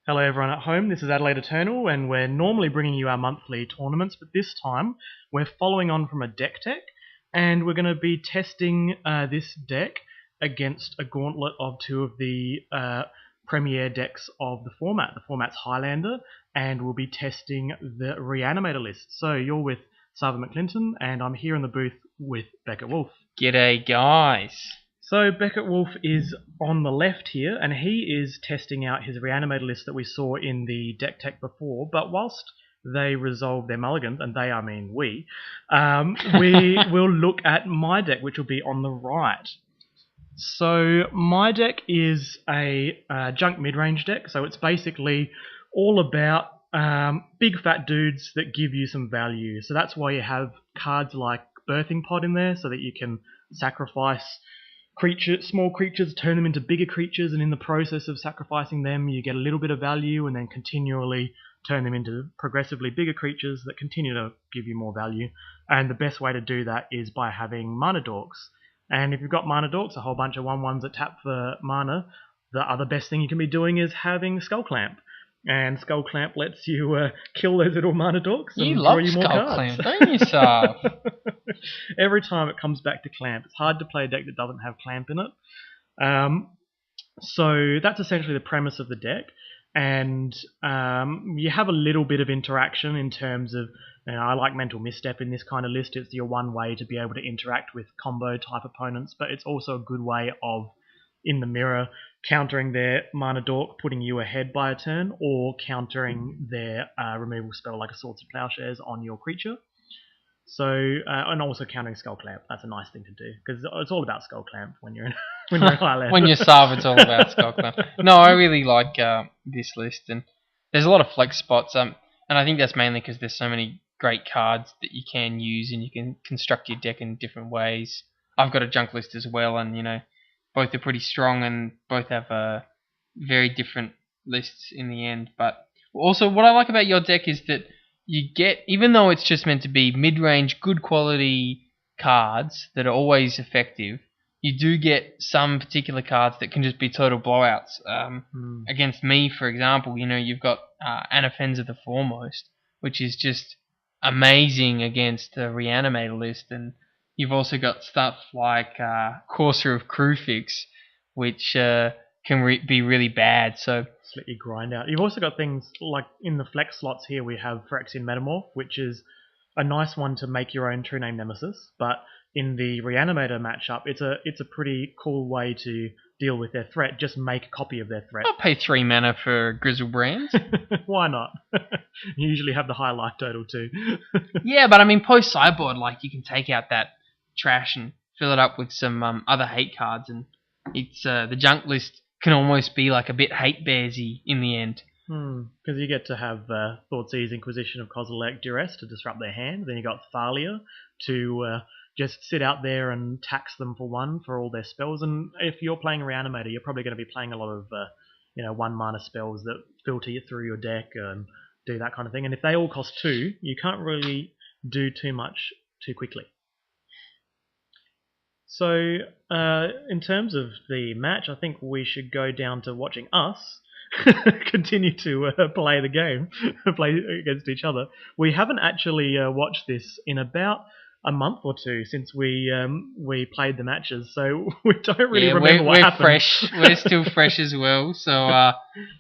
Hello everyone at home, this is Adelaide Eternal and we're normally bringing you our monthly tournaments, but this time we're following on from a deck tech and we're going to be testing this deck against a gauntlet of two of the premier decks of the format. The format's Highlander, and we'll be testing the Reanimator list. So you're with Sarven McLinton and I'm here in the booth with Beckett Wolfe. G'day guys. So Beckett Wolfe is on the left here, and he is testing out his Reanimator list that we saw in the deck tech before. But whilst they resolve their mulligans, and they I mean we will look at my deck, which will be on the right. So my deck is a junk midrange deck, so it's basically all about big fat dudes that give you some value. So that's why you have cards like Birthing Pod in there, so that you can sacrifice small creatures, turn them into bigger creatures, and in the process of sacrificing them you get a little bit of value and then continually turn them into progressively bigger creatures that continue to give you more value. And the best way to do that is by having mana dorks. And if you've got mana dorks, a whole bunch of 1/1s that tap for mana, the other best thing you can be doing is having Skull Clamp. And Skull Clamp lets you kill those little mana dorks and draw you more Skull cards. Clamp, don't you, Sarv? Every time it comes back to Clamp. It's hard to play a deck that doesn't have Clamp in it. So that's essentially the premise of the deck. And you have a little bit of interaction in terms of, I like Mental Misstep in this kind of list. It's your one way to be able to interact with combo type opponents, but it's also a good way of, in the mirror, countering their mana dork, putting you ahead by a turn, or countering their removal spell like a Swords of Plowshares on your creature. So, and also countering Skull Clamp. That's a nice thing to do, because it's all about Skull Clamp when you're in Highlander. When you're Sarv, it's all about Skull Clamp. No, I really like this list, and there's a lot of flex spots, and I think that's mainly because there's so many great cards that you can use, and you can construct your deck in different ways. I've got a junk list as well, and both are pretty strong, and both have very different lists in the end. But also, what I like about your deck is that you get, even though it's just meant to be mid-range, good quality cards that are always effective, you do get some particular cards that can just be total blowouts. Against me, for example, you've got Anafenza the Foremost, which is just amazing against the Reanimator list, and you've also got stuff like Courser of Crewfix, which can be really bad. So let you grind out. You've also got things like in the flex slots here we have Phyrexian Metamorph, which is a nice one to make your own True Name Nemesis, but in the Reanimator matchup it's a pretty cool way to deal with their threat. Just make a copy of their threat. I'll pay 3 mana for Grizzlebrand. Why not? You usually have the high life total too. Yeah, but I mean post sideboard, you can take out that trash and fill it up with some other hate cards, and it's the junk list can almost be like a bit hate bearsy in the end. Because you get to have Thoughtseize, Inquisition of Kozilek, Duress to disrupt their hand. Then you got Thalia to just sit out there and tax them for 1 for all their spells. And if you're playing Reanimator, you're probably going to be playing a lot of 1 mana spells that filter you through your deck and do that kind of thing. And if they all cost 2, you can't really do too much too quickly. So, in terms of the match, I think we should go down to watching us continue to play the game, play against each other. We haven't actually watched this in about a month or two since we played the matches, so we don't really remember what happened. Fresh. We're still fresh as well, so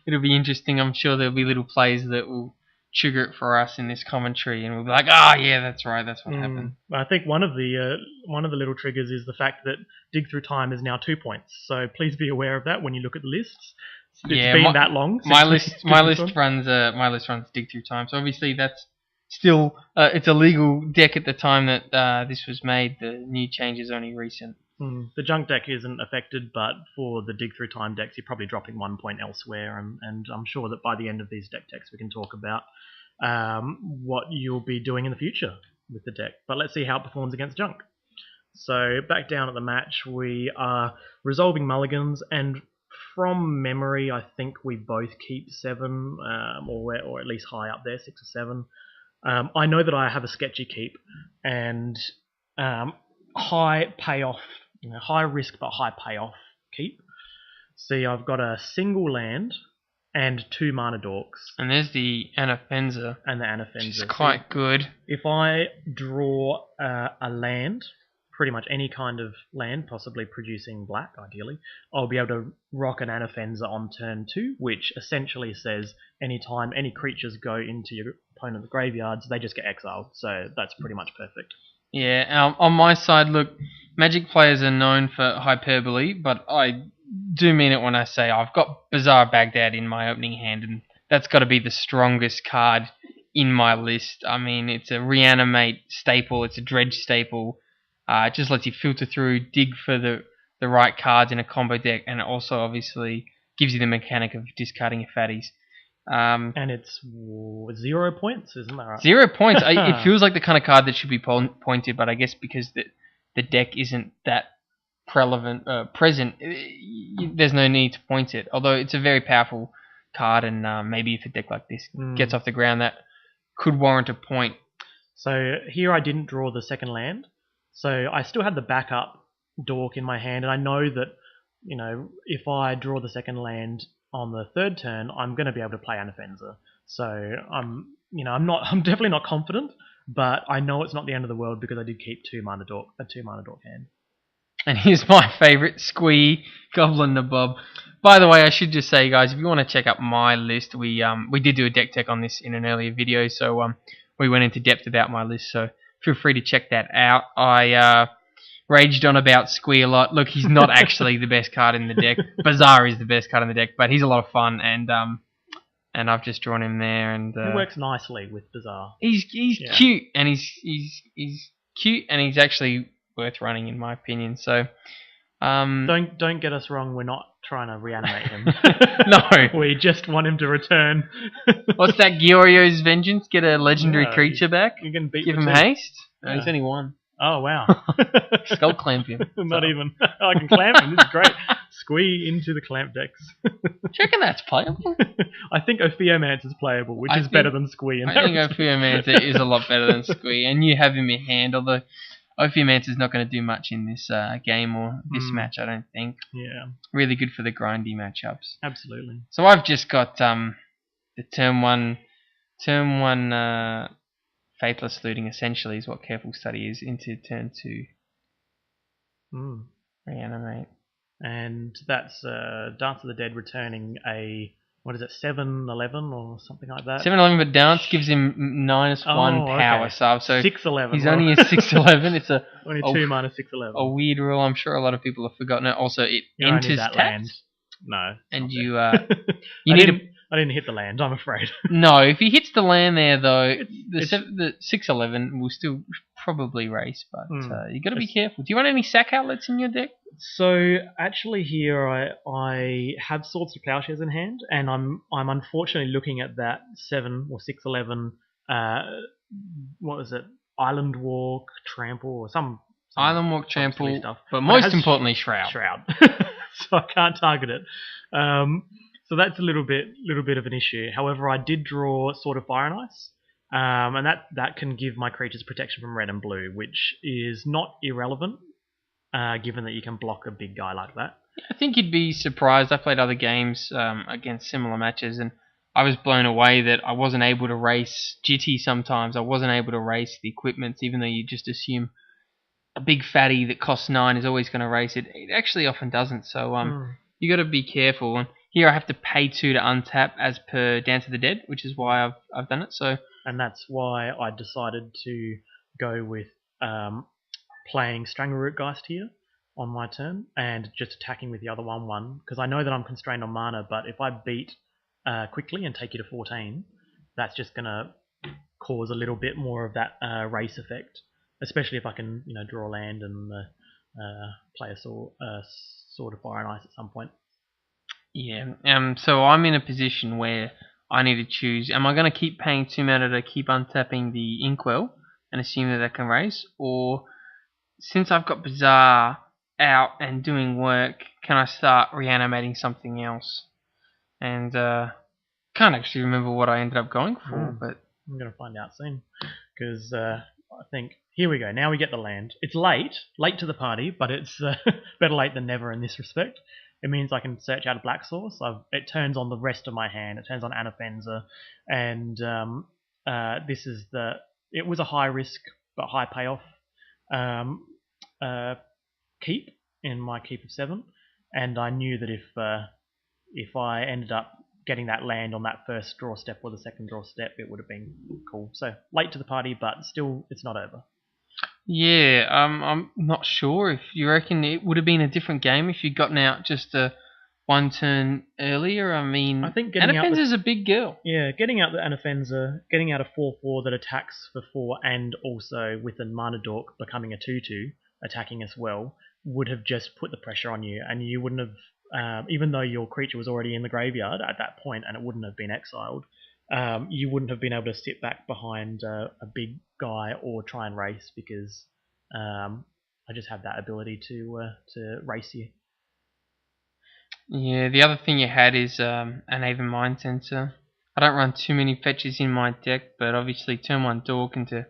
it'll be interesting. I'm sure there'll be little plays that will trigger it for us in this commentary, and we'll be like, yeah, that's right, that's what happened. I think one of the little triggers is the fact that Dig Through Time is now 2 points, so please be aware of that when you look at the lists. It's been that long. My list runs Dig Through Time, so obviously that's still it's a legal deck at the time that this was made. The new change is only recent. The junk deck isn't affected, but for the Dig Through Time decks, you're probably dropping 1 point elsewhere, and I'm sure that by the end of these deck techs we can talk about what you'll be doing in the future with the deck. But let's see how it performs against junk. So back down at the match, we are resolving mulligans, and from memory, I think we both keep 7, or at least high up there, 6 or 7. I know that I have a sketchy keep, and high payoff, high risk but high payoff keep. See, I've got a single land and 2 mana dorks. And there's the Anafenza. And the Anafenza. Which is quite good. If I draw a land, pretty much any kind of land, possibly producing black, ideally, I'll be able to rock an Anafenza on turn 2, which essentially says anytime any creatures go into your opponent's graveyards, they just get exiled. So that's pretty much perfect. Yeah, on my side, look, Magic players are known for hyperbole, but I do mean it when I say I've got Bazaar Baghdad in my opening hand, and that's got to be the strongest card in my list. I mean, it's a Reanimate staple, it's a Dredge staple. It just lets you filter through, dig for the right cards in a combo deck, and it also obviously gives you the mechanic of discarding your fatties. And it's 0 points, isn't that right? 0 points. It feels like the kind of card that should be pointed, but I guess because the deck isn't that present, there's no need to point it. Although it's a very powerful card, and maybe if a deck like this gets off the ground, that could warrant a point. So here I didn't draw the second land, so I still had the backup dork in my hand, and I know that, you know, if I draw the second land on the third turn, I'm going to be able to play Anafenza. So I'm definitely not confident, but I know it's not the end of the world because I did keep a 2 mana dork hand. And here's my favourite, Squee, Goblin Nabob. By the way, I should just say, guys, if you want to check out my list, we did do a deck tech on this in an earlier video, so we went into depth about my list, so feel free to check that out. I raged on about Squee a lot. Look, he's not actually the best card in the deck. Bazaar is the best card in the deck, but he's a lot of fun, and I've just drawn him there. And he works nicely with Bazaar. He's cute, and he's cute, and he's actually worth running in my opinion. So don't get us wrong. We're not trying to reanimate him. No, we just want him to return. What's that? Giorio's Vengeance? Get a legendary creature back. You can give him haste. No, he's only 1. Oh wow! Skull clamp him. Not even. I can clamp him. This is great. Squee into the clamp decks. Do you reckon that's playable? I think Ophiomancer is playable, which is better than Squee. I think Ophiomancer is a lot better than Squee, and you have him in hand, although Ophiomancer is not going to do much in this game or this match, I don't think. Yeah. Really good for the grindy matchups. Absolutely. So I've just got the turn one Faithless Looting essentially is what Careful Study is, into turn 2. Reanimate. And that's Dance of the Dead returning a, what is it, 7/11 or something like that? 7/11, but Dance gives him -1 power sub. So 6/11. He's only a 6/11. It's only 2 mana 6/11. A weird rule. I'm sure a lot of people have forgotten it. Also, it enters that tapped. land. No. And you need I didn't hit the land, I'm afraid. No, if he hits the land there, though, the 6/11 will still probably race, but you got to be careful. Do you want any sack outlets in your deck? So actually, here I have Swords to Plowshares in hand, and I'm unfortunately looking at that 7 or 6/11. What was it? Island Walk, Trample, or some Island Walk, Trample stuff. But most importantly, Shroud. So I can't target it. So that's a little bit of an issue. However, I did draw Sword of Fire and Ice, and that can give my creatures protection from red and blue, which is not irrelevant, given that you can block a big guy like that. I think you'd be surprised. I played other games against similar matches, and I was blown away that I wasn't able to race Jitty sometimes. I wasn't able to race the equipments, even though you just assume a big fatty that costs 9 is always going to race it. It actually often doesn't, so you got to be careful. And here I have to pay 2 to untap as per Dance of the Dead, which is why I've done it. And that's why I decided to go with playing Strangleroot Geist here on my turn and just attacking with the other 1/1, because I know that I'm constrained on mana, but if I beat quickly and take you to 14, that's just going to cause a little bit more of that race effect, especially if I can draw land and play a Sword of Fire and Ice at some point. Yeah, so I'm in a position where I need to choose, am I going to keep paying 2 mana to keep untapping the Inkwell and assume that can race, or since I've got Bazaar out and doing work, can I start reanimating something else? And can't actually remember what I ended up going for, but I'm going to find out soon, because I think, here we go, now we get the land. It's late to the party, but it's better late than never in this respect. it means I can search out a black source. It turns on the rest of my hand. It turns on Anafenza, and this is it was a high risk but high payoff keep in my keep of 7, and I knew that if I ended up getting that land on that first draw step or the second draw step, it would have been cool. So late to the party, but still, it's not over. Yeah, I'm not sure if you reckon it would have been a different game if you'd gotten out just one turn earlier. I mean, I think Anafenza's a big girl. Yeah, getting out the Anafenza, getting out a 4/4 that attacks for 4, and also with a Mana Dork becoming a 2/2, attacking as well, would have just put the pressure on you, and you wouldn't have, even though your creature was already in the graveyard at that point and it wouldn't have been exiled, you wouldn't have been able to sit back behind a big guy or try and race, because I just have that ability to race you. Yeah, the other thing you had is an Aven Mind Sensor. I don't run too many fetches in my deck, but obviously turn 1 Dork into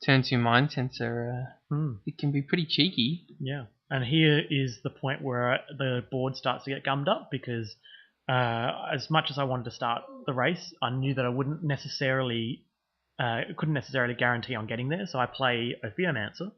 turn 2 Mind Sensor, it can be pretty cheeky. Yeah, and here is the point where the board starts to get gummed up, because as much as I wanted to start the race, I knew that I couldn't necessarily guarantee on getting there, so I play Ophiomancer,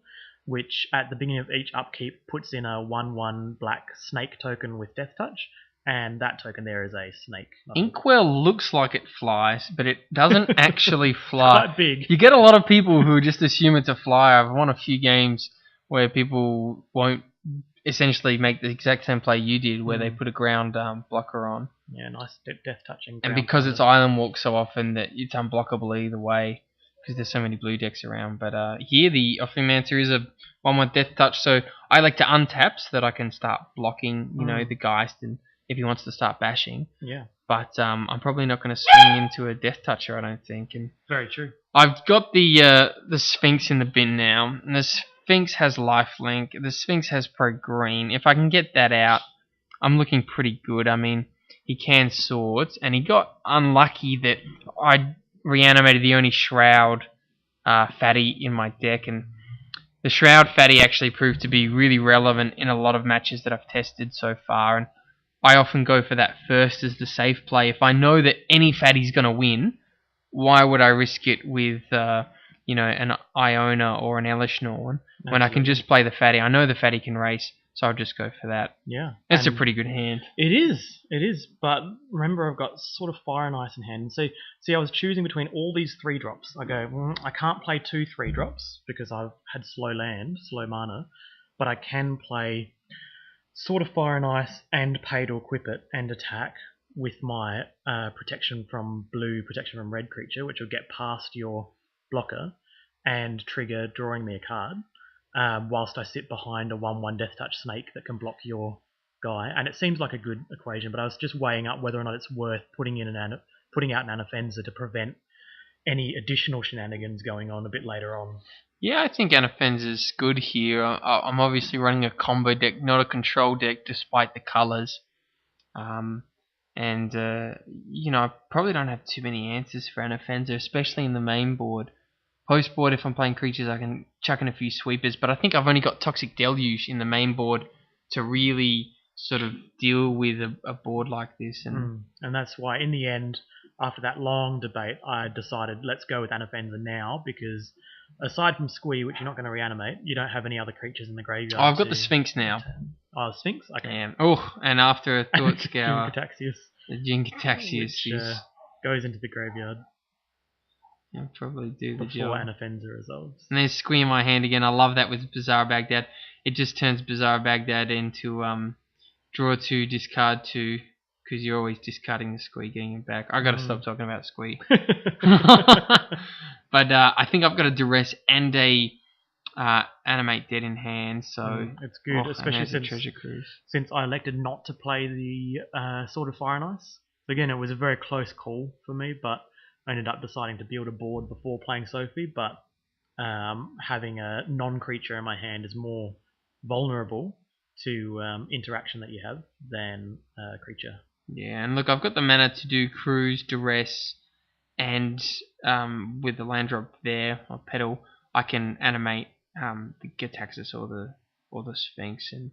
which at the beginning of each upkeep puts in a 1/1 black snake token with Death Touch, and that token there is a snake. Inkwell looks like it flies, but it doesn't actually fly. Quite big. You get a lot of people who just assume it's a flyer. I've won a few games where people won't essentially make the exact same play you did, where they put a ground blocker on. Yeah, nice Death Touching. And because it's Island Walk so often that it's unblockable either way, because there's so many blue decks around. But here the Ophiomancer is a 1/1 Death Touch, so I like to untap so that I can start blocking, the Geist, and if he wants to start bashing. Yeah. But I'm probably not going to swing into a Death Toucher, I don't think. And very true. I've got the Sphinx in the bin now, and the Sphinx has lifelink. The Sphinx has pro green. If I can get that out, I'm looking pretty good. I mean, he can swords, and he got unlucky that I reanimated the only Shroud fatty in my deck, and the Shroud fatty actually proved to be really relevant in a lot of matches that I've tested so far, and I often go for that first as the safe play. If I know that any fatty's going to win, why would I risk it with an Iona or an Elishnorn when I can just play the fatty? I know the fatty can race, so I'll just go for that. Yeah. That's a pretty good hand. It is. But remember, I've got sort of Fire and Ice in hand. And see, I was choosing between all these 3-drops. I go, I can't play 2 3-drops because I've had slow mana, but I can play sort of Fire and Ice and pay to equip it and attack with my protection from blue, protection from red creature, which will get past your blocker and trigger drawing me a card, whilst I sit behind a 1/1 Death Touch snake that can block your guy. And it seems like a good equation, but I was just weighing up whether or not it's worth putting out an Anafenza to prevent any additional shenanigans going on a bit later on. Yeah, I think Anafenza's good here. I'm obviously running a combo deck, not a control deck, despite the colours. I probably don't have too many answers for Anafenza, especially in the main board. Post board, if I'm playing creatures, I can chuck in a few sweepers, but I think I've only got Toxic Deluge in the main board to really sort of deal with a board like this. And that's why, in the end, after that long debate, I decided let's go with Anafenza now, because aside from Squee, which you're not going to reanimate, you don't have any other creatures in the graveyard. Oh, I've got the Sphinx now. Oh, Sphinx? Okay. And after a Thought Scour, the Jin-Gitaxias goes into the graveyard. I'll probably do the before job. Anafenza resolves. And there's Squee in my hand again. I love that with Bizarre Baghdad. It just turns Bizarre Baghdad into draw 2, discard 2, because you're always discarding the Squee, getting it back. I got to stop talking about Squee. But I think I've got a Duress and a Animate Dead in hand, so it's good, especially since I elected not to play the Sword of Fire and Ice. Again, it was a very close call for me, but I ended up deciding to build a board before playing Sophie. But having a non-creature in my hand is more vulnerable to interaction that you have than a creature. Yeah, and look, I've got the mana to do Cruise, Duress, and with the land drop there, or Pedal, I can animate the Gitaxias or the Sphinx, and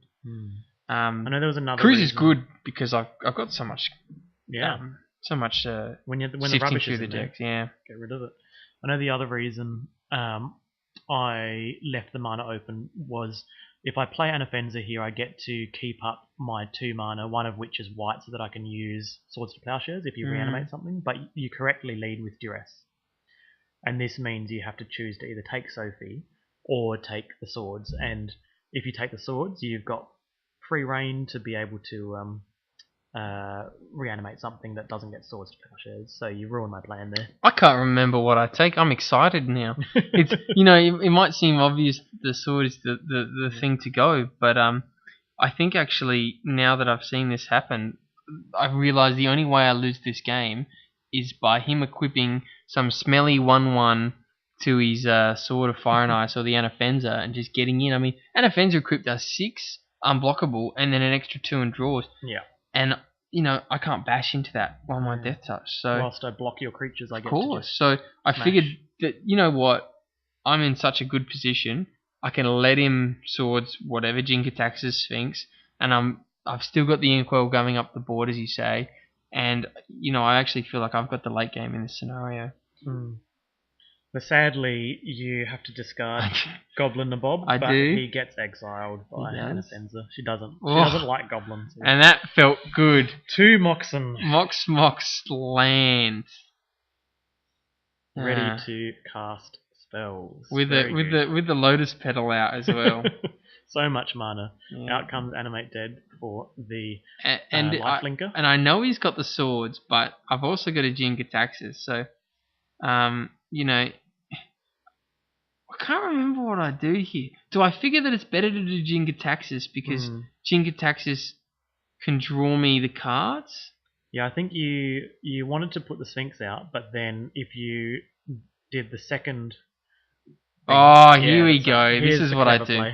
I know there was another Cruise reason. is good because I've got so much. Yeah. When the sifting rubbish through is the in there, decks. Yeah. get rid of it. I know the other reason I left the mana open was if I play an Offenser here, I get to keep up my 2 mana, one of which is white, so that I can use Swords to Plowshares if you reanimate something, but you correctly lead with Duress. And this means you have to choose to either take Sophie or take the swords. And if you take the swords, you've got free reign to be able to reanimate something that doesn't get Swords to Plowshares. So you ruin my plan there. I can't remember what I take. I'm excited now. It's it might seem obvious the sword is the thing to go, but I think actually now that I've seen this happen, I've realised the only way I lose this game is by him equipping some smelly 1/1 to his Sword of Fire and Ice or the Anafenza and just getting in. I mean, Anafenza equipped does 6 unblockable and then an extra 2 in draws. Yeah. And, I can't bash into that 1/1 Death Touch. So whilst I block your creatures, I get to just So I figured that, you know what, I'm in such a good position. I can let him swords whatever, Jinkataxis, Sphinx, and I've still got the Inkwell going up the board, as you say. And, I actually feel like I've got the late game in this scenario. But sadly, you have to discard Goblin Nabob. I but do. He gets exiled by Anafenza. She doesn't. Oh. She doesn't like goblins. And that felt good. 2 Moxen. Mox land. Ready to cast spells. With the Lotus Petal out as well. So much mana. Yeah. Out comes Animate Dead for the and Lifelinker. And I know he's got the swords, but I've also got a Jinkataxis, so I can't remember what I do here. Do I figure that it's better to do Jinkataxis because Jinkataxis can draw me the cards? Yeah, I think you wanted to put the Sphinx out, but then if you did the second thing, here we go. This is what I do.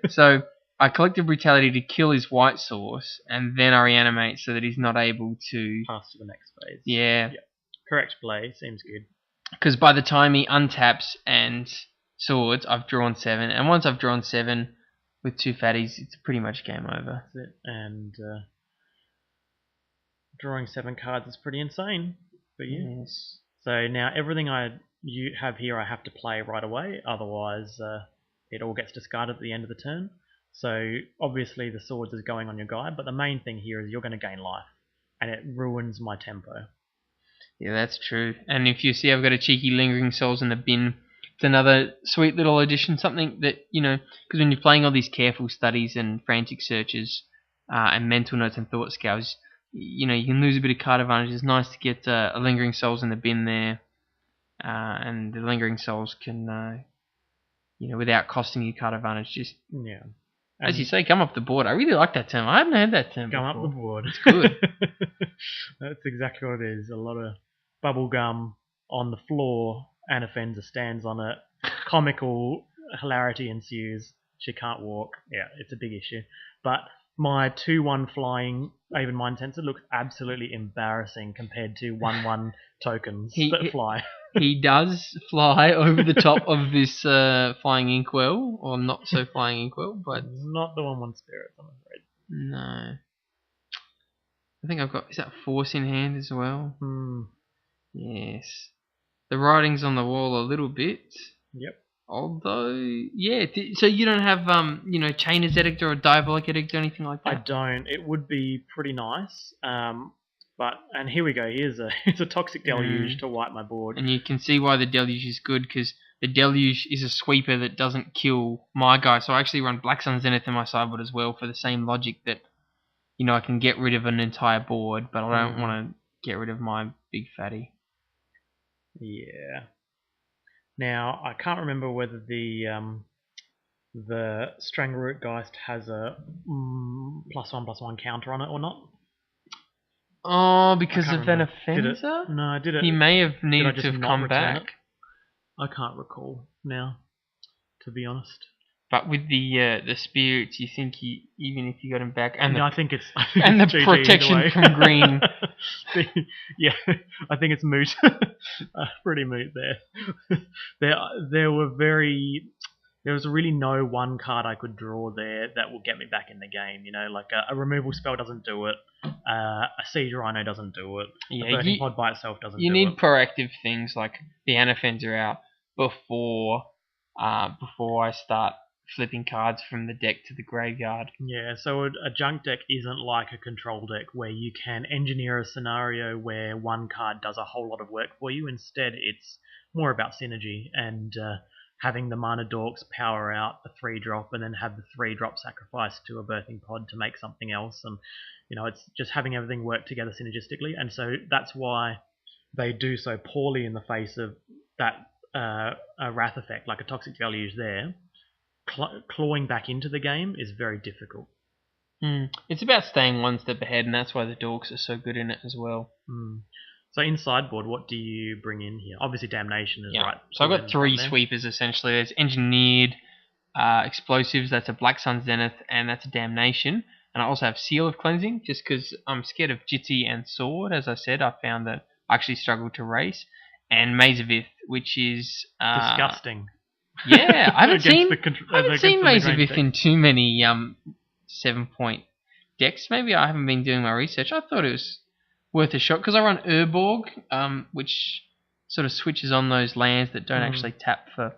So I collected Brutality to kill his white source, and then I reanimate so that he's not able to pass to the next phase. Yeah. Correct play. Seems good. Because by the time he untaps and swords, I've drawn 7. And once I've drawn 7 with 2 fatties, it's pretty much game over. That's it. And drawing 7 cards is pretty insane for you. Yes. So now everything you have here I have to play right away. Otherwise, it all gets discarded at the end of the turn. So obviously the swords is going on your guy, but the main thing here is you're going to gain life. And it ruins my tempo. Yeah, that's true. And if you see I've got a cheeky Lingering Souls in the bin, it's another sweet little addition, something that, because when you're playing all these careful studies and frantic searches and mental notes and thought scales, you can lose a bit of card advantage. It's nice to get a Lingering Souls in the bin there. And the Lingering Souls can, without costing you card advantage, just, as you say, come up the board. I really like that term. I haven't heard that term before. Come up the board. It's good. That's exactly what it is. A lot of bubble gum on the floor. Anafenza stands on it. Comical hilarity ensues. She can't walk. Yeah, it's a big issue. But my 2/1 flying Aven Mind Tensor looks absolutely embarrassing compared to 1/1 tokens that fly. He does fly over the top of this flying Inkwell, or not so flying Inkwell, but not the 1/1 spirits, I'm afraid. No. I think I've got, is that Force in hand as well? Yes. The writing's on the wall a little bit. Yep. Although, yeah, so you don't have, Chainer's Edict or a Diabolic Edict or anything like that? I don't. It would be pretty nice. And here we go. It's a Toxic Deluge to wipe my board. And you can see why the Deluge is good, because the Deluge is a sweeper that doesn't kill my guy. So I actually run Black Sun Zenith in my sideboard as well for the same logic that, I can get rid of an entire board, but I don't want to get rid of my big fatty. Yeah. Now, I can't remember whether the Strangleroot Geist has a +1/+1 counter on it or not. Oh, because of an offenser? No, did it? He may have needed to have come back. I can't recall now, to be honest. But with the spirits, you think even if you got him back, and I think it's and the protection from green. Yeah, I think it's moot. Pretty moot there. There there was really no one card I could draw there that will get me back in the game. Like a removal spell doesn't do it. A Siege Rhino doesn't do it. Yeah, a Birthing Pod by itself doesn't do it. You need proactive things like the Anafens are out before I start flipping cards from the deck to the graveyard. Yeah, so a junk deck isn't like a control deck where you can engineer a scenario where one card does a whole lot of work for you. Instead, it's more about synergy and having the mana dorks power out a 3-drop and then have the 3-drop sacrificed to a Birthing Pod to make something else. And, it's just having everything work together synergistically. And so that's why they do so poorly in the face of that a Wrath effect, like a Toxic Deluge there. Clawing back into the game is very difficult. It's about staying one step ahead, and that's why the dorks are so good in it as well. So in sideboard, what do you bring in here? Obviously, Damnation is right. So I've got 3 sweepers essentially. There's Engineered Explosives, that's a Black Sun Zenith, and that's a Damnation. And I also have Seal of Cleansing, just because I'm scared of Jitsi and Sword. As I said, I found that I actually struggled to race. And Maze of Ith, which is disgusting. Yeah, I haven't seen Maze of Ith in too many 7-point decks. Maybe I haven't been doing my research. I thought it was worth a shot because I run Urborg, which sort of switches on those lands that don't actually tap for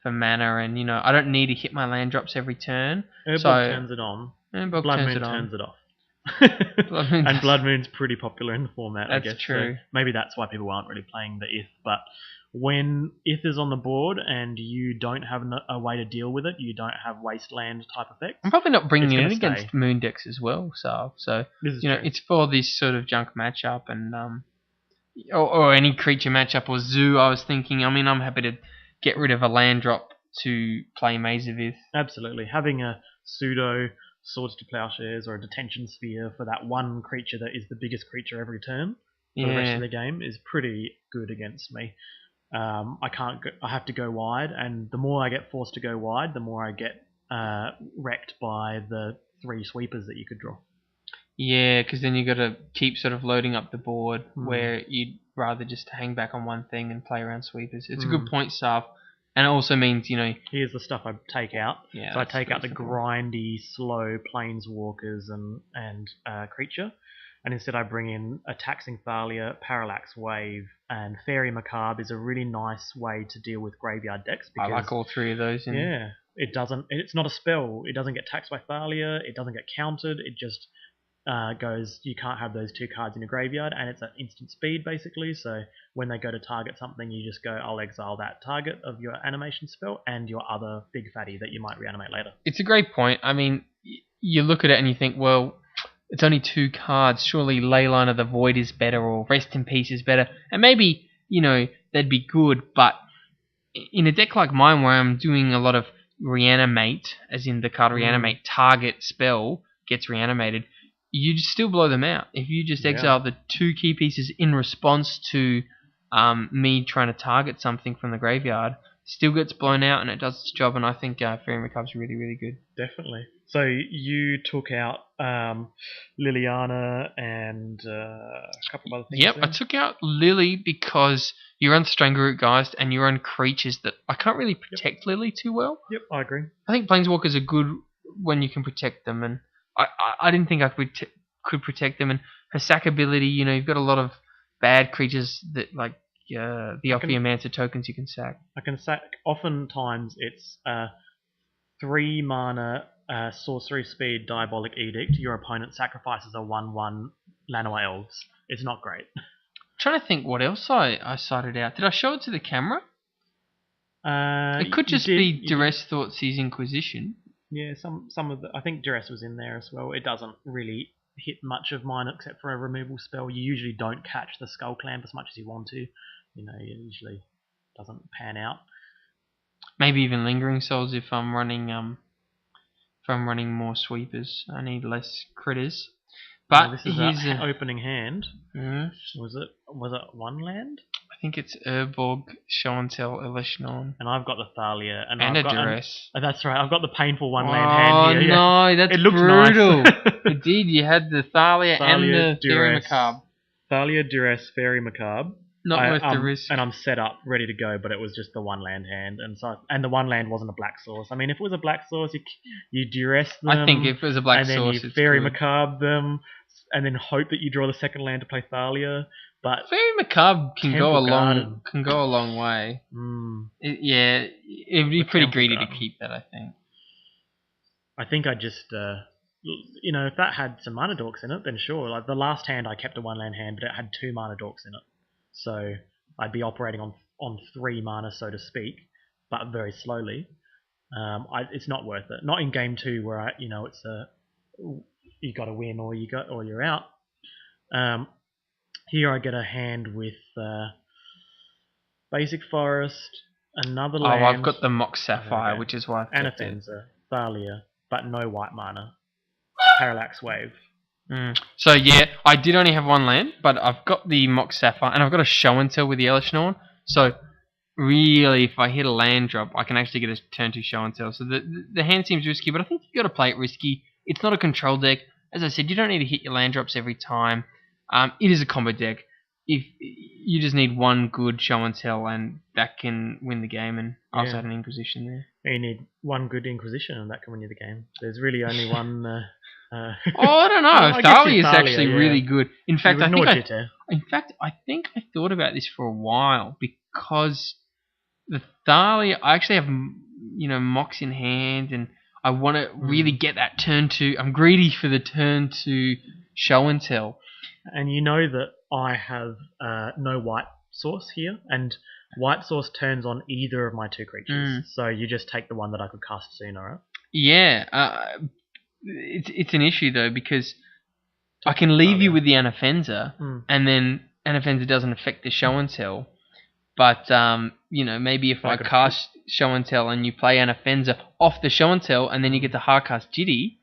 mana, and I don't need to hit my land drops every turn. Urborg turns it on. Urborg Blood turns Moon it on. turns it off. And Blood Moon's pretty popular in the format, I guess. That's true. So maybe that's why people aren't really playing the Ith. But when Ith is on the board and you don't have a way to deal with it, you don't have wasteland type effects. I'm probably not bringing it in against Moon decks as well, so it's for this sort of junk matchup and or any creature matchup or zoo. I was thinking. I mean, I'm happy to get rid of a land drop to play Maze of Ith. Absolutely, having a pseudo Swords to Plowshares or a Detention Sphere for that one creature that is the biggest creature every turn for the rest of the game is pretty good against me. I have to go wide, and the more I get forced to go wide, the more I get wrecked by the 3 sweepers that you could draw. Yeah, because then you got to keep sort of loading up the board where you'd rather just hang back on one thing and play around sweepers. It's a good point, Sarv. And it also means, here's the stuff I take out. Yeah, so I take out the grindy, slow planeswalkers and creature. And instead I bring in a Taxing Thalia, Parallax Wave, and Fairy Macabre is a really nice way to deal with graveyard decks. I like all 3 of those. Yeah, it's not a spell. It doesn't get taxed by Thalia. It doesn't get countered. It just goes, you can't have those 2 cards in your graveyard, and it's at instant speed basically. So when they go to target something, you just go, I'll exile that target of your animation spell and your other big fatty that you might reanimate later. It's a great point. I mean, you look at it and you think, well, it's only 2 cards. Surely Leyline of the Void is better, or Rest in Peace is better, and maybe they'd be good. But in a deck like mine, where I'm doing a lot of reanimate, as in the card reanimate target spell gets reanimated, you just still blow them out. If you just exile the 2 key pieces in response to me trying to target something from the graveyard, still gets blown out and it does its job. And I think Fairy Macabre's really, really good. Definitely. So you took out Liliana and a couple of other things. Yep, I took out Lily because you run Stranglroot Geist and you run creatures that I can't really protect Lily too well. Yep, I agree. I think Planeswalkers are good when you can protect them, and I didn't think I could protect them. And her sack ability, you've got a lot of bad creatures that the Ophiomancer tokens you can sack. I can sack. Oftentimes it's 3 mana sorcery speed Diabolic Edict. Your opponent sacrifices a 1/1 Llanowar Elves. It's not great. I'm trying to think what else I cited out. Did I show it to the camera? It could just be Duress Thoughtseize Inquisition. Yeah, some of the. I think Duress was in there as well. It doesn't really hit much of mine except for a removal spell. You usually don't catch the Skull Clamp as much as you want to. It usually doesn't pan out. Maybe even Lingering Souls if I'm running more sweepers. I need less critters. But this is an opening hand. Mm-hmm. Was it 1 land? I think it's Urborg, Show and Tell, Elishnon. And I've got the Thalia. And a Duress. That's right, I've got the painful 1 land hand here. Oh, no, that's it looks brutal. Nice. Indeed, you had the Thalia and the Fairy Macabre. Thalia, Duress, Fairy Macabre. Not worth the risk. And I'm set up, ready to go, but it was just the one land hand, and the one land wasn't a black source. I mean, if it was a black source, you duress them. I think if it was a black and then source, you it's fairy good. macabre them, and then hope that you draw the second land to play Thalia. But Fairy Macabre can go Temple Garden. a long way. It'd be The pretty Temple greedy Garden. to keep that, I think. I think I just, if that had some mana dorks in it, then sure. Like the last hand, I kept a one land hand, but it had 2 mana dorks in it, so I'd be operating on 3 mana, so to speak, but very slowly. It's not worth it. Not in game 2 where it's you got to win or you're out. Here I get a hand with basic forest, another land. Oh, I've got the Mox Sapphire, which is why I've kept it. Anafenza, Thalia, but no white mana. Parallax Wave. So yeah, I did only have 1 land, but I've got the Mox Sapphire, and I've got a Show and Tell with the Elishnorn. So really, if I hit a land drop, I can actually get a turn 2 Show and Tell. So the hand seems risky, but I think you've got to play it risky. It's not a control deck. As I said, you don't need to hit your land drops every time. It is a combo deck. If you just need 1 good Show and Tell, and that can win the game, and I also had an Inquisition there. You need 1 good Inquisition, and that can win you the game. There's really only one. I don't know. Thalia is actually really good. In fact, I think I thought about this for a while, because the Thalia, I actually have Mox in hand, and I want to really get that turn 2. I'm greedy for the turn 2 Show and Tell. And you know that I have no white source here, and white source turns on either of my 2 creatures. So you just take the one that I could cast sooner, right? Yeah. It's an issue though, because I can leave you with the Anafenza, and then Anafenza doesn't affect the Show and Tell. But maybe if I cast Show and Tell and you play Anafenza off the Show and Tell, and then you get to hard cast Jitty,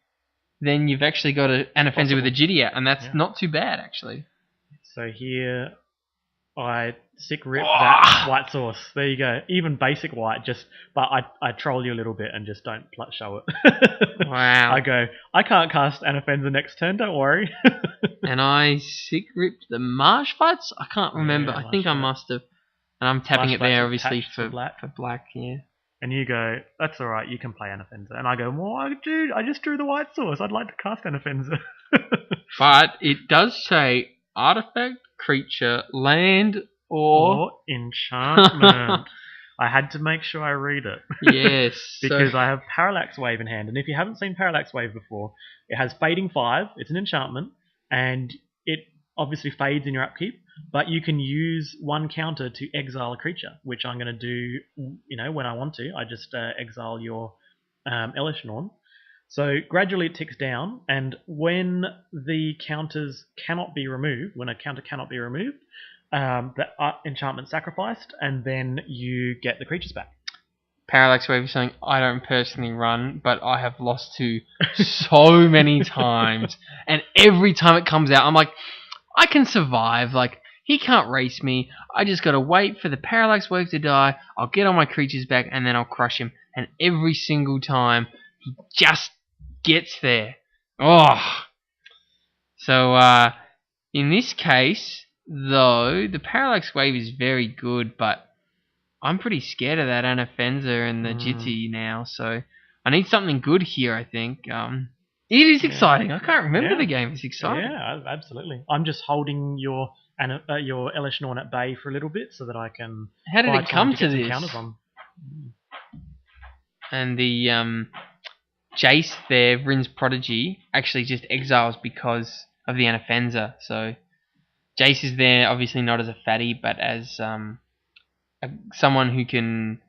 then you've actually got an Anafenza with a Jitty out, and that's not too bad actually. So here I sick rip that white source. There you go. Even basic white, but I troll you a little bit and just don't show it. Wow. I go, I can't cast Anafenza next turn, don't worry. And I sick ripped the Marsh Fights? I can't remember. I think I must have. And I'm tapping it there obviously for black, yeah. And you go, that's alright, you can play Anafenza. And I go, well, I just drew the white source. I'd like to cast Anafenza. But it does say artifact, creature, land, or enchantment. I had to make sure I read it. Yes. Because I have Parallax Wave in hand. And if you haven't seen Parallax Wave before, it has Fading 5. It's an enchantment. And it obviously fades in your upkeep. But you can use 1 counter to exile a creature, which I'm going to do, when I want to. I just exile your Elishnorn. So gradually it ticks down, and when the counters cannot be removed, when a counter cannot be removed, the enchantment sacrificed, and then you get the creatures back. Parallax Wave is something I don't personally run, but I have lost to so many times, and every time it comes out, I'm like, I can survive. Like, he can't race me. I just gotta wait for the Parallax Wave to die. I'll get all my creatures back, and then I'll crush him. And every single time, he just gets there. Oh. So, in this case, though, the Parallax Wave is very good, but I'm pretty scared of that Anafenza and the Jitty now, so I need something good here, I think. It is exciting. I can't remember the game. It's exciting. Yeah, absolutely. I'm just holding your Elishnorn at bay for a little bit so that I can... How did it come to this? And the Jace there, Vryn's Prodigy, actually just exiles because of the Anafenza. So Jace is there, obviously not as a fatty, but as someone who can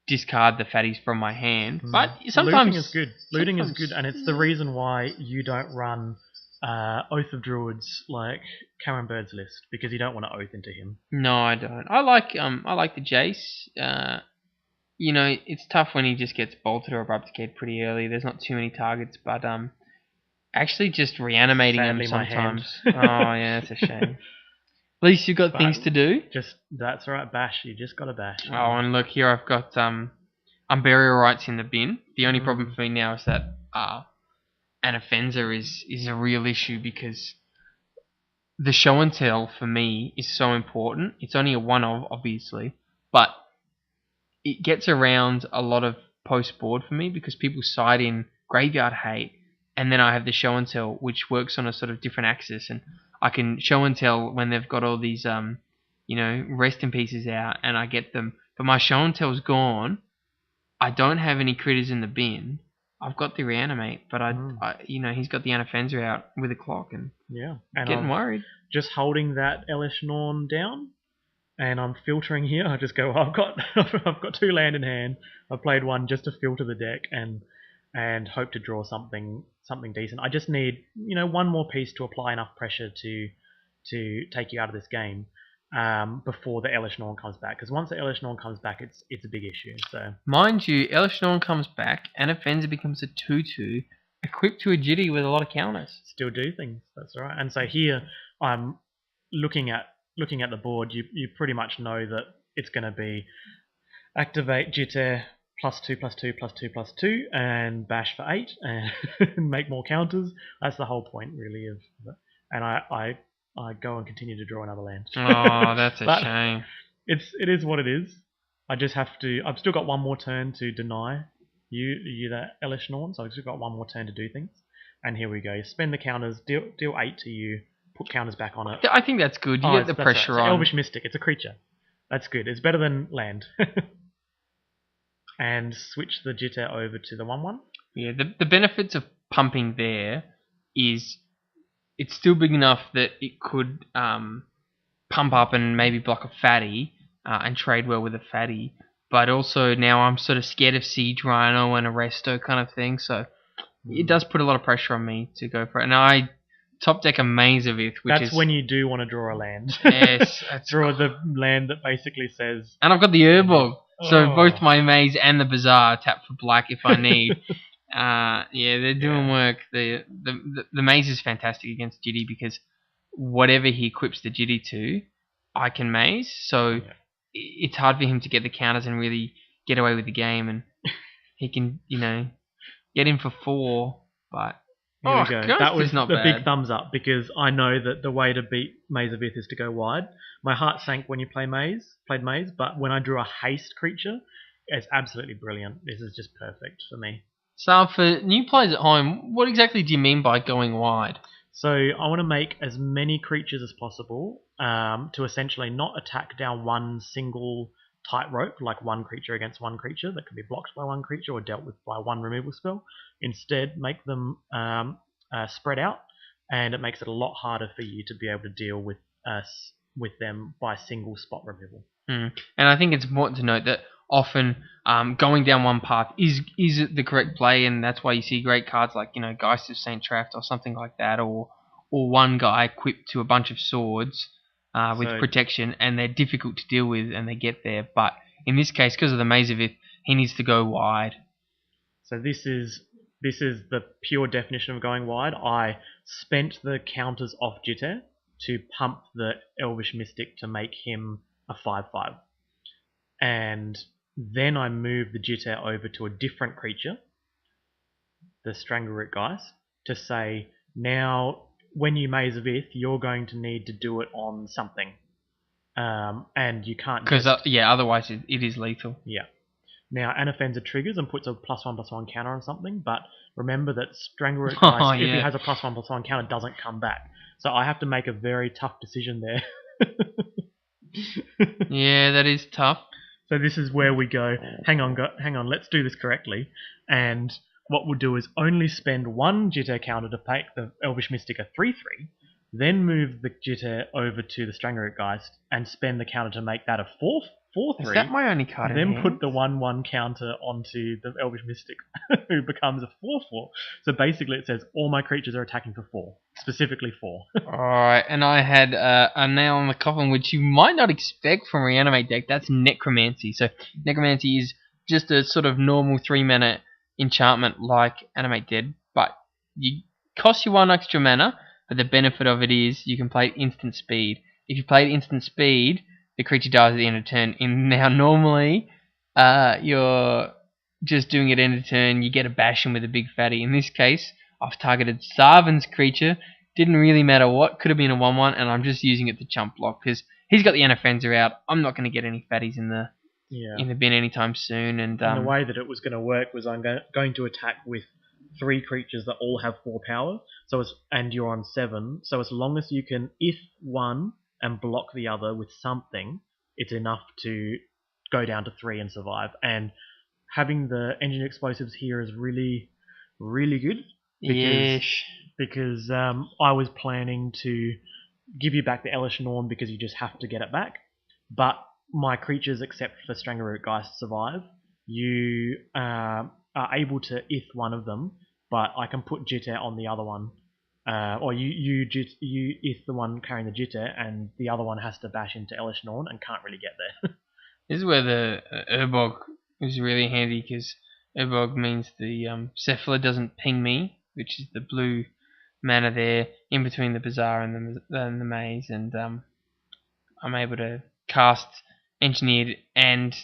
discard the fatties from my hand. But sometimes... Looting is good. Looting is good, and it's the reason why you don't run Oath of Druids like Cameron Bird's list, because you don't want to oath into him. No, I don't. I like the Jace. It's tough when he just gets bolted or abrupt pretty early. There's not too many targets, but actually just reanimating him sometimes. Oh yeah, that's a shame. At least you've got things to do. That's right, bash. You just got to bash. Oh, and look here, I've got Unburial Rights in the bin. The only problem for me now is that Anafenza is a real issue, because the show and tell for me is so important. It's only a one of, obviously, but it gets around a lot of post board for me because people side in Graveyard Hate, and then I have the show and tell, which works on a sort of different axis, and I can show and tell when they've got all these rest in pieces out, and I get them. But my show and tell's gone. I don't have any critters in the bin. I've got the Reanimate, but he's got the Anafenza out with a clock, and and getting worried. Just holding that Elesh Norn down, and I'm filtering here. I just go, I've got 2 land in hand. I've played one just to filter the deck and hope to draw something decent. I just need one more piece to apply enough pressure to take you out of this game. Before the Elesh Norn comes back, because once the Elesh Norn comes back, it's a big issue. So mind you, Elesh Norn comes back, and Anafenza becomes a 2/2, equipped to a Jitty with a lot of counters. Still do things. That's right. And so here I'm looking at the board. You pretty much know that it's going to be activate Jitter +2/+2/+2/+2 and bash for 8 and make more counters. That's the whole point, really, of it. And I go and continue to draw another land. Oh, that's a shame. It is what it is. I just have to. I've still got one more turn to deny you that Elesh Norn, so I've still got one more turn to do things. And here we go. You spend the counters, deal 8 to you, put counters back on it. I think that's good. You get the pressure right. on. Elvish Mystic. It's a creature. That's good. It's better than land. And switch the Jitter over to the 1/1. Yeah. The benefits of pumping there is, it's still big enough that it could pump up and maybe block a fatty and trade well with a fatty. But also now I'm sort of scared of Siege Rhino and Arresto kind of thing. So it does put a lot of pressure on me to go for it. And I top deck a Maze of Ith, which That's when you do want to draw a land. Yes. Draw the land that basically says... And I've got the Urbog. So both my Maze and the Bazaar tap for black if I need. They're doing work. The Maze is fantastic against Jitty because whatever he equips the Jitty to, I can Maze. So it's hard for him to get the counters and really get away with the game. And he can, get in for 4. But here we go. That was not the bad. Big thumbs up because I know that the way to beat Maze of Ith is to go wide. My heart sank when you played Maze, but when I drew a haste creature, it's absolutely brilliant. This is just perfect for me. So for new players at home, what exactly do you mean by going wide? So I want to make as many creatures as possible to essentially not attack down one single tightrope, like one creature against one creature that can be blocked by one creature or dealt with by one removal spell. Instead, make them spread out, and it makes it a lot harder for you to be able to deal with them by single spot removal. And I think it's important to note that often going down one path is the correct play, and that's why you see great cards like Geist of Saint Traft or something like that, or one guy equipped to a bunch of swords with protection, and they're difficult to deal with, and they get there. But in this case, because of the Maze of Ith, he needs to go wide. So this is the pure definition of going wide. I spent the counters off Jitter to pump the Elvish Mystic to make him a 5/5. And then I moved the Jitter over to a different creature, the Strangleroot Geist, to say, now when you Maze of Ith, you're going to need to do it on something. And you can't... Because, otherwise it is lethal. Yeah. Now, Anafenza triggers and puts a +1/+1 counter on something, but remember that Strangleroot Geist, if it has a +1/+1 counter, doesn't come back. So I have to make a very tough decision there. Yeah, that is tough. So this is where we go, hang on, let's do this correctly. And what we'll do is only spend one Jitter counter to make the Elvish Mystic a 3/3, then move the Jitter over to the Strangleroot Geist and spend the counter to make that a 4/3. Is that my only card in Then hand? put the 1/1 counter onto the Elvish Mystic, who becomes a 4/4. So basically it says all my creatures are attacking for 4, specifically 4. Alright, and I had a nail in the coffin, which you might not expect from Reanimate deck. That's Necromancy. So Necromancy is just a sort of normal 3-mana enchantment like Animate Dead, but you cost you 1 extra mana, but the benefit of it is you can play it instant speed. If you play it instant speed, the creature dies at the end of turn. And now normally you're just doing it end of turn, you get a bash in with a big fatty. In this case, I've targeted Sarven's creature Didn't really matter what. Could have been a 1/1, and I'm just using it to chump block because he's got the Anafenza out. I'm not going to get any fatties in the bin anytime soon. And the way that it was going to work was I'm going to attack with 3 creatures that all have 4 power. And you're on 7. So as long as you can if one and block the other with something, it's enough to go down to 3 and survive. And having the engineered explosives here is really, really good. Because I was planning to give you back the Elish Norn because you just have to get it back. But my creatures, except for Strangeroot Geist, survive. You are able to if one of them, but I can put Jitter on the other one. Or you if the one carrying the Jitter, and the other one has to bash into Elish Norn and can't really get there. This is where the Urbog is really handy because Urbog means the Cephala doesn't ping me, which is the blue mana there in between the Bazaar and the Maze, and I'm able to cast Engineered and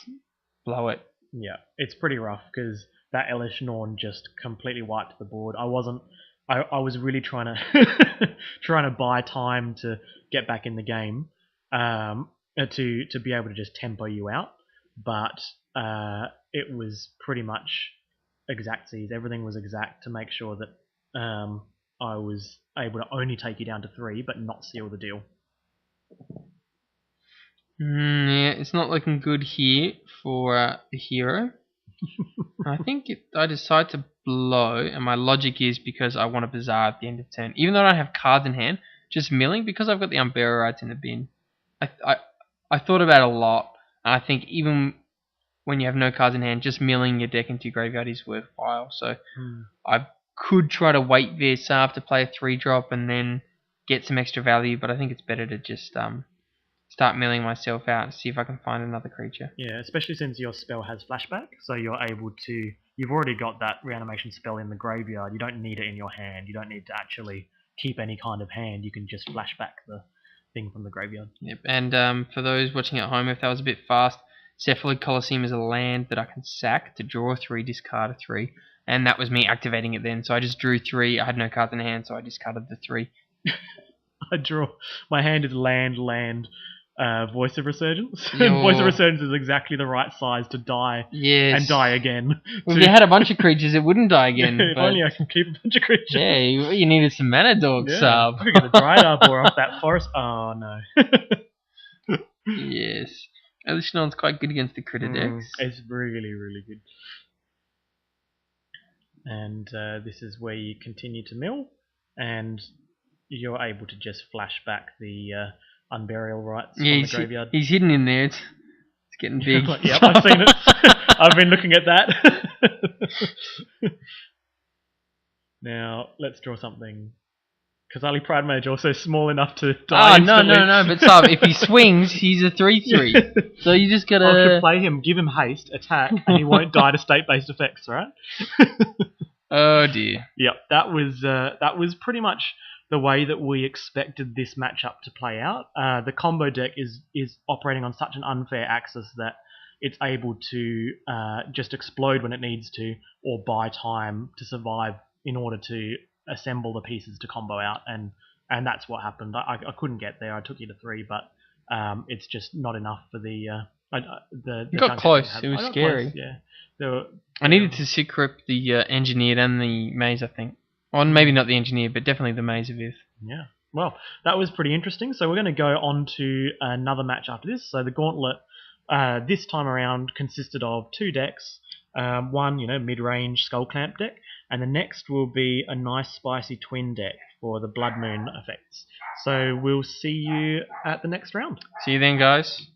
blow it. Yeah, it's pretty rough because that Elish Norn just completely wiped the board. I was really trying to buy time to get back in the game, to be able to just tempo you out, but it was pretty much exact seas. Everything was exact to make sure that I was able to only take you down to 3, but not seal the deal. Yeah, it's not looking good here for the hero. I think I decide to blow, and my logic is because I want a Bazaar at the end of turn. Even though I don't have cards in hand, just milling, because I've got the Unburial Rites in the bin. I thought about it a lot, and I think even when you have no cards in hand, just milling your deck into your graveyard is worthwhile. So I could try to wait there to play a 3-drop and then get some extra value, but I think it's better to just start milling myself out and see if I can find another creature. Yeah, especially since your spell has flashback, so you're able to... You've already got that reanimation spell in the graveyard. You don't need it in your hand. You don't need to actually keep any kind of hand. You can just flashback the thing from the graveyard. Yep, and for those watching at home, if that was a bit fast, Cephalid Colosseum is a land that I can sack to draw 3, discard a 3, and that was me activating it then. So I just drew 3. I had no cards in hand, so I discarded the 3. My hand is land, Voice of Resurgence. Voice of Resurgence is exactly the right size to die and die again. Well, if you had a bunch of creatures, it wouldn't die again. If only I can keep a bunch of creatures. Yeah, you needed some mana dog sub. I could get a dried up or off that forest. Oh no. Yes. Elish Norn's quite good against the critter decks. It's really, really good. And this is where you continue to mill, and you're able to just flash back the Unburial Rites from the graveyard. He's hidden in there. It's getting big. Yep, I've seen it. I've been looking at that. Now, let's draw something. Kazali Pride Mage also small enough to die instantly. No, but Sub, if he swings, he's a 3/3. So you just gotta... I could play him, give him haste, attack, and he won't die to state-based effects, right? Oh dear. Yep, that was pretty much the way that we expected this matchup to play out. The combo deck is operating on such an unfair axis that it's able to just explode when it needs to, or buy time to survive in order to assemble the pieces to combo out, and that's what happened. I couldn't get there. I took you to 3, but it's just not enough for the you got close. It was scary. Close, yeah. I needed to secret the Engineered and the Maze, I think. Well, maybe not the Engineered, but definitely the Maze of Ith. Yeah. Well, that was pretty interesting. So we're going to go on to another match after this. So the Gauntlet this time around consisted of 2 decks. One, mid-range Skull Clamp deck, and the next will be a nice spicy twin deck for the Blood Moon effects. So we'll see you at the next round. See you then, guys.